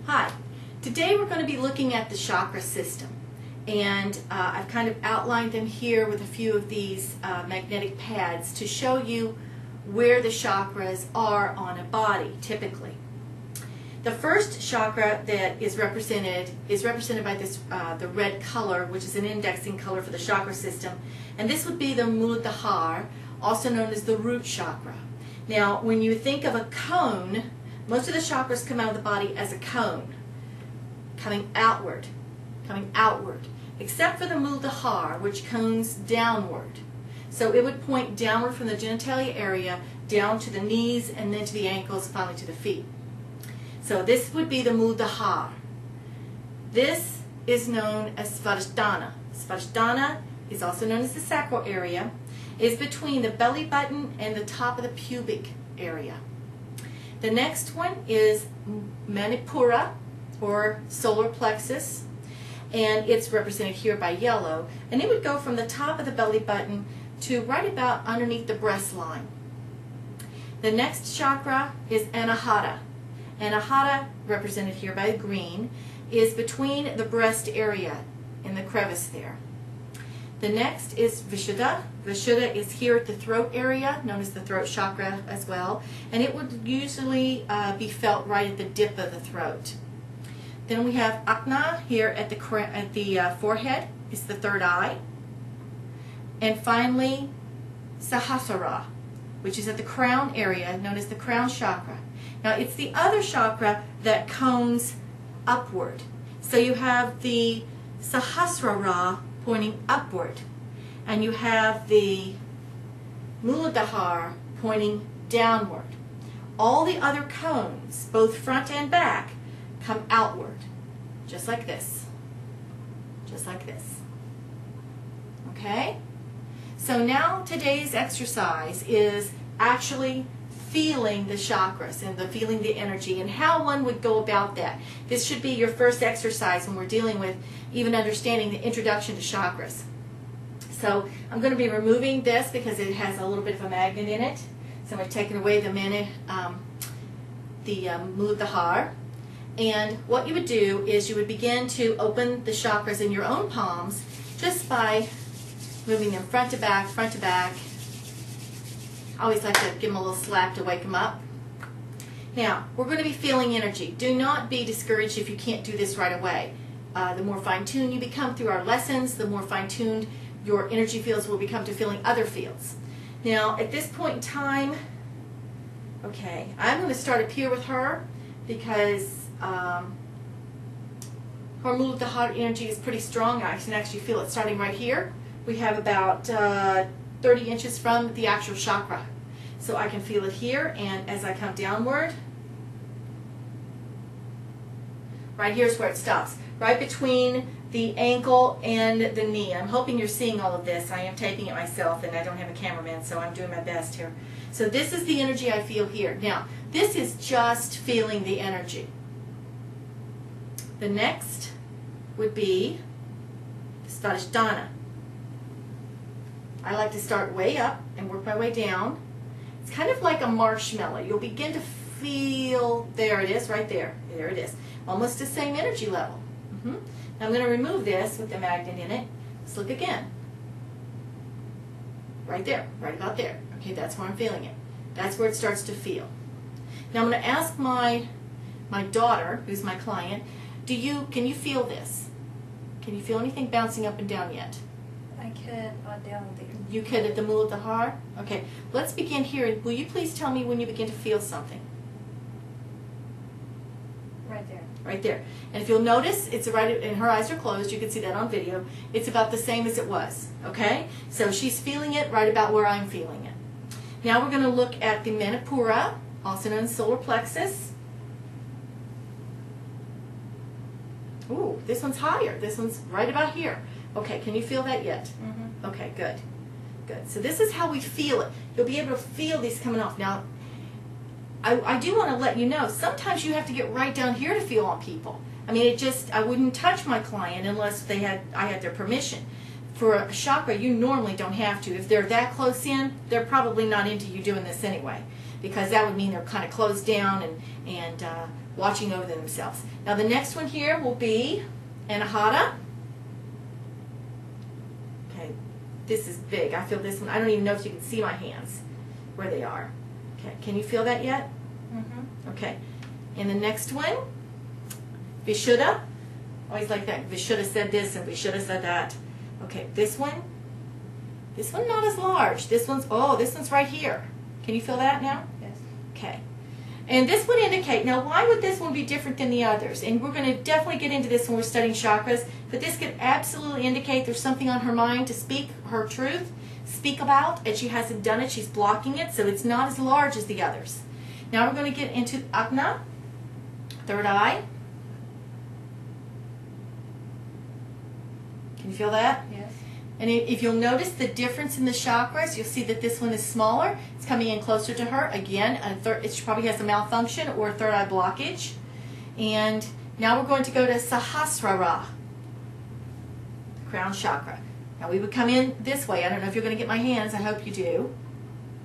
Hi, today we're going to be looking at the chakra system, and I've kind of outlined them here with a few of these magnetic pads to show you where the chakras are on a body typically. The first chakra that is represented by this the red color, which is an indexing color for the chakra system, and this would be the Muladhara, also known as the root chakra. Now, when you think of a cone, most of the chakras come out of the body as a cone, coming outward, except for the Muladhara, which cones downward. So it would point downward from the genitalia area, down to the knees, and then to the ankles, finally to the feet. So this would be the Muladhara. This is known as Svadhisthana. Svadhisthana is also known as the sacral area. It is between the belly button and the top of the pubic area. The next one is Manipura, or solar plexus, and it's represented here by yellow, and it would go from the top of the belly button to right about underneath the breast line. The next chakra is Anahata. Anahata, represented here by green, is between the breast area in the crevice there. The next is Vishuddha. Vishuddha is here at the throat area, known as the throat chakra as well, and it would usually be felt right at the dip of the throat. Then we have Ajna here at the forehead, is the third eye. And finally, Sahasrara, which is at the crown area, known as the crown chakra. Now, it's the other chakra that cones upward. So you have the Sahasrara pointing upward, and you have the Muladhara pointing downward. All the other cones, both front and back, come outward, just like this. Just like this. Okay? So now today's exercise is actually feeling the chakras and feeling the energy and how one would go about that. This should be your first exercise when we're dealing with even understanding the introduction to chakras. So I'm going to be removing this because it has a little bit of a magnet in it. So I'm taking away the Muladhara. And what you would do is you would begin to open the chakras in your own palms just by moving them front to back, front to back. I always like to give them a little slap to wake them up. Now, we're going to be feeling energy. Do not be discouraged if you can't do this right away. The more fine-tuned you become through our lessons, the more fine-tuned your energy fields will become to feeling other fields. Now, at this point in time, okay, I'm going to start up here with her because her Muladhara energy is pretty strong. I can actually feel it starting right here. We have about 30 inches from the actual chakra. So I can feel it here, and as I come downward, right here is where it stops, right between the ankle and the knee. I'm hoping you're seeing all of this. I am taping it myself, and I don't have a cameraman, so I'm doing my best here. So this is the energy I feel here. Now, this is just feeling the energy. The next would be Svadhisthana. I like to start way up and work my way down. It's kind of like a marshmallow. You'll begin to feel, there it is, right there. There it is. Almost the same energy level. Now I'm going to remove this with the magnet in it. Let's look again. Right there, right about there. Okay, that's where I'm feeling it. That's where it starts to feel. Now I'm going to ask my daughter, who's my client, can you feel this? Can you feel anything bouncing up and down yet? I could down there. You could at the Muladhara? Okay, let's begin here. Will you please tell me when you begin to feel something? Right there. Right there. And if you'll notice, it's right, and her eyes are closed, you can see that on video, it's about the same as it was, okay? So she's feeling it right about where I'm feeling it. Now we're going to look at the Manipura, also known as solar plexus. Ooh, this one's higher. This one's right about here. Okay, can you feel that yet? Mm-hmm. Okay, good. Good. So this is how we feel it. You'll be able to feel these coming off. Now, I do want to let you know, sometimes you have to get right down here to feel on people. I mean, I wouldn't touch my client unless I had their permission. For a chakra, you normally don't have to. If they're that close in, they're probably not into you doing this anyway. because that would mean they're kind of closed down and watching over themselves. Now the next one here will be Anahata. Okay, this is big. I feel this one. I don't even know if you can see my hands where they are. Okay, can you feel that yet? Mm-hmm. Okay, and the next one, Vishuddha. Always like that. Vishuddha said this and Vishuddha said that. Okay, this one not as large. This one's right here. Can you feel that now? Yes. Okay. And this would indicate, now why would this one be different than the others? And we're going to definitely get into this when we're studying chakras, but this could absolutely indicate there's something on her mind to speak her truth, speak about, and she hasn't done it, she's blocking it, so it's not as large as the others. Now we're going to get into Agna, third eye. Can you feel that? Yes. And if you'll notice the difference in the chakras, you'll see that this one is smaller. It's coming in closer to her. Again, it probably has a malfunction or a third eye blockage. And now we're going to go to Sahasrara, the crown chakra. Now we would come in this way. I don't know if you're going to get my hands. I hope you do.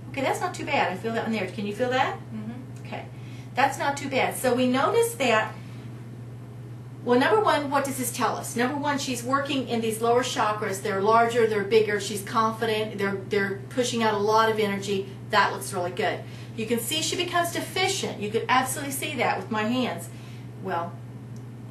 Okay, that's not too bad. I feel that one there. Can you feel that? Mm-hmm. Okay, that's not too bad. So we notice that. Well, number one, what does this tell us? Number one, she's working in these lower chakras. They're larger, they're bigger, she's confident, they're pushing out a lot of energy. That looks really good. You can see she becomes deficient. You could absolutely see that with my hands. Well,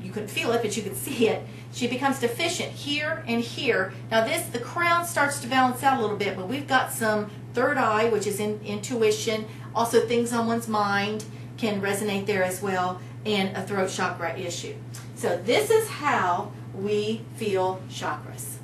you couldn't feel it, but you could see it. She becomes deficient here and here. Now the crown starts to balance out a little bit, but we've got some third eye, which is intuition. Also things on one's mind can resonate there as well, and a throat chakra issue. So this is how we feel chakras.